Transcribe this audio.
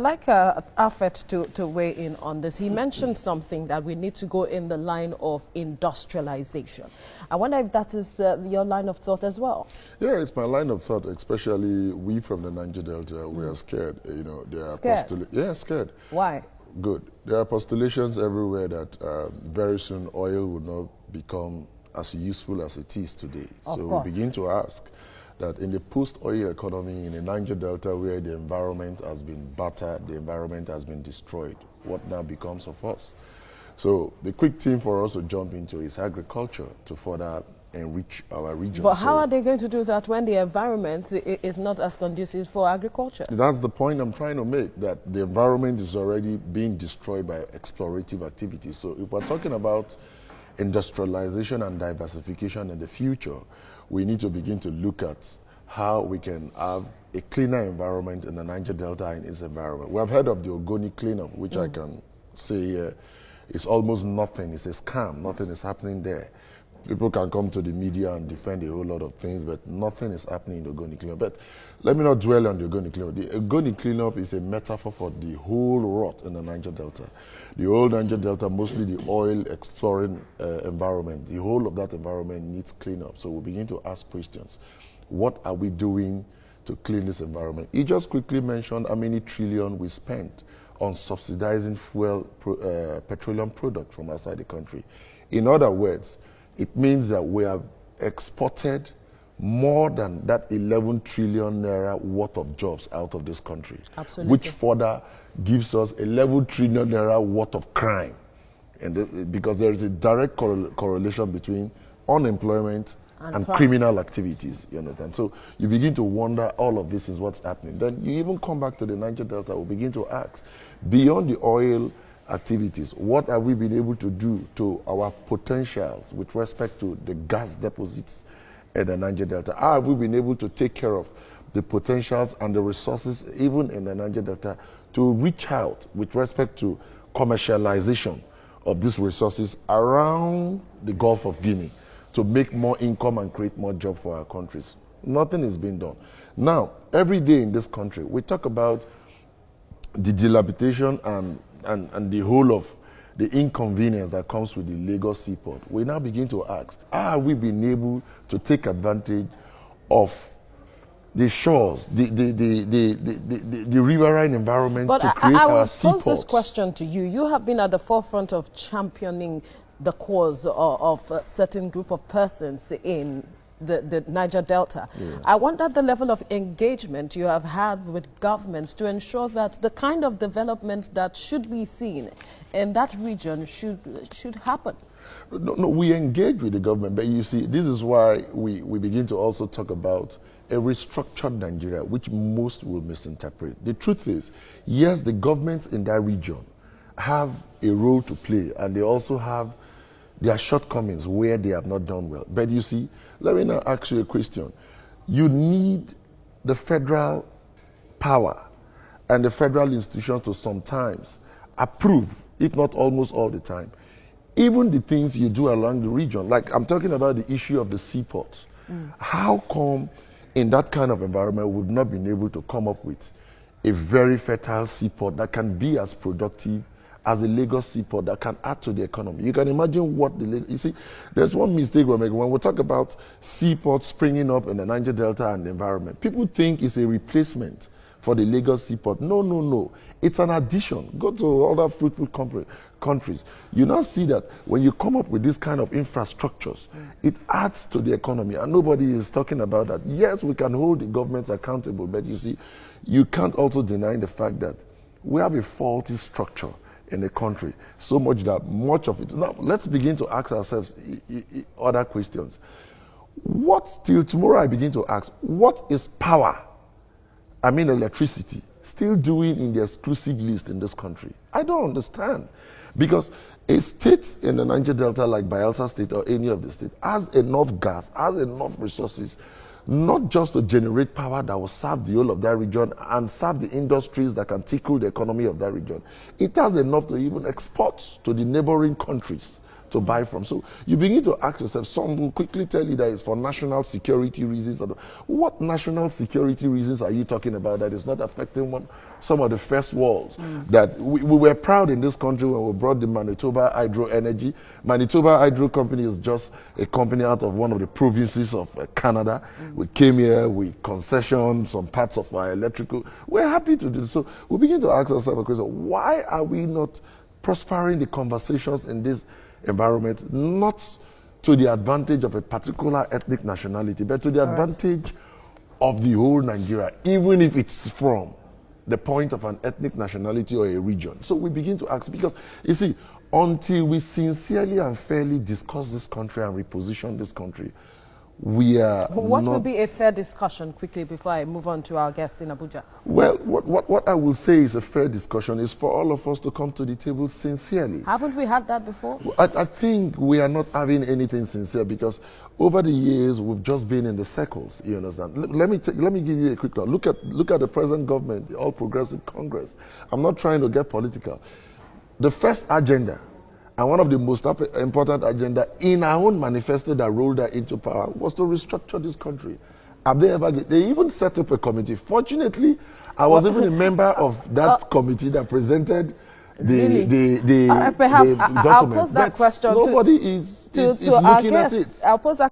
Like Alfred to weigh in on this. He mentioned something that we need to go in the line of industrialization. I wonder if that is your line of thought as well. Yeah, it's my line of thought, especially we from the Niger Delta. We are scared. You know, there are scared. Why? Good. There are postulations everywhere that very soon oil will not become as useful as it is today. So we begin to ask that in the post-oil economy in the Niger Delta, where the environment has been battered, the environment has been destroyed, what now becomes of us? So the quick thing for us to jump into is agriculture to further enrich our region. But how are they going to do that when the environment is not as conducive for agriculture? That's the point I'm trying to make, that the environment is already being destroyed by explorative activities. So if we're talking about industrialization and diversification in the future, we need to begin to look at how we can have a cleaner environment in the Niger Delta and its environment. We have heard of the Ogoni cleanup, which I can say here is almost nothing. It's a scam. Nothing is happening there. People can come to the media and defend a whole lot of things, but nothing is happening in the Ogoni cleanup. But let me not dwell on the Ogoni cleanup. The Ogoni cleanup is a metaphor for the whole rot in the Niger Delta. The whole Niger Delta, mostly the oil exploring environment, the whole of that environment needs cleanup. So we begin to ask questions. What are we doing to clean this environment? He just quickly mentioned how many trillion we spent on subsidizing petroleum products from outside the country. In other words, it means that we have exported more than that 11 trillion naira worth of jobs out of this country. Absolutely. Which further gives us 11 trillion naira worth of crime. And because there is a direct correlation between unemployment and criminal activities, you understand? So you begin to wonder, all of this is what's happening. Then you even come back to the Niger Delta, we begin to ask, beyond the oil activities, what have we been able to do to our potentials with respect to the gas deposits in the Niger Delta? How have we been able to take care of the potentials and the resources even in the Niger Delta to reach out with respect to commercialization of these resources around the Gulf of Guinea to make more income and create more jobs for our countries? Nothing is being done. Now, every day in this country, we talk about the dilapidation and the whole of the inconvenience that comes with the Lagos seaport. We now begin to ask, how have we been able to take advantage of the shores, the riverine environment to create our seaports? I will pose this question to you. You have been at the forefront of championing the cause of a certain group of persons in the Niger Delta. Yeah. I wonder the level of engagement you have had with governments to ensure that the kind of development that should be seen in that region should happen. No, we engage with the government, but you see, this is why we begin to also talk about a restructured Nigeria, which most will misinterpret. The truth is, yes, the governments in that region have a role to play, and they also have their shortcomings where they have not done well. But you see, let me now ask you a question. You need the federal power and the federal institutions to sometimes approve, if not almost all the time, even the things you do along the region. Like I'm talking about the issue of the seaports. How come in that kind of environment we've not been able to come up with a very fertile seaport that can be as productive as a Lagos seaport that can add to the economy? You can imagine what you see, there's one mistake we're making when we talk about seaports springing up in the Niger Delta and the environment. People think it's a replacement for the Lagos seaport. No, no, no. It's an addition. Go to other fruitful countries. You now see that when you come up with this kind of infrastructures, it adds to the economy, and nobody is talking about that. Yes, we can hold the governments accountable, but you see, you can't also deny the fact that we have a faulty structure in the country, so much that much of it. Now, let's begin to ask ourselves other questions. Till tomorrow I begin to ask, what is power, I mean electricity, still doing in the exclusive list in this country? I don't understand. Because a state in the Niger Delta like Bayelsa State or any of the states has enough gas, has enough resources, not just to generate power that will serve the whole of that region and serve the industries that can tickle the economy of that region. It has enough to even export to the neighboring countries to buy from. So you begin to ask yourself, some will quickly tell you that it's for national security reasons. What national security reasons are you talking about that is not affecting some of the first worlds? That we were proud in this country when we brought the Manitoba Hydro Energy. Manitoba Hydro Company is just a company out of one of the provinces of Canada. We came here, we concessioned some parts of our electrical. We're happy to do so. We begin to ask ourselves a question, why are we not prospering the conversations in this environment, not to the advantage of a particular ethnic nationality, but to the advantage of the whole Nigeria, even if it's from the point of an ethnic nationality or a region? So we begin to ask, because you see, until we sincerely and fairly discuss this country and reposition this country, we are What would be a fair discussion, quickly, before I move on to our guest in Abuja? Well, what I will say is a fair discussion is for all of us to come to the table sincerely. Haven't we had that before? I think we are not having anything sincere, because over the years we've just been in the circles. You understand? Let me give you a quick look at the present government, the All Progressive Congress. I'm not trying to get political. The first agenda, and one of the most important agenda in our own manifesto that rolled her into power, was to restructure this country. Have they ever? They even set up a committee. Fortunately, I was even a member of that committee that presented the perhaps document. I'll pose that question nobody is looking at it. I'll pose that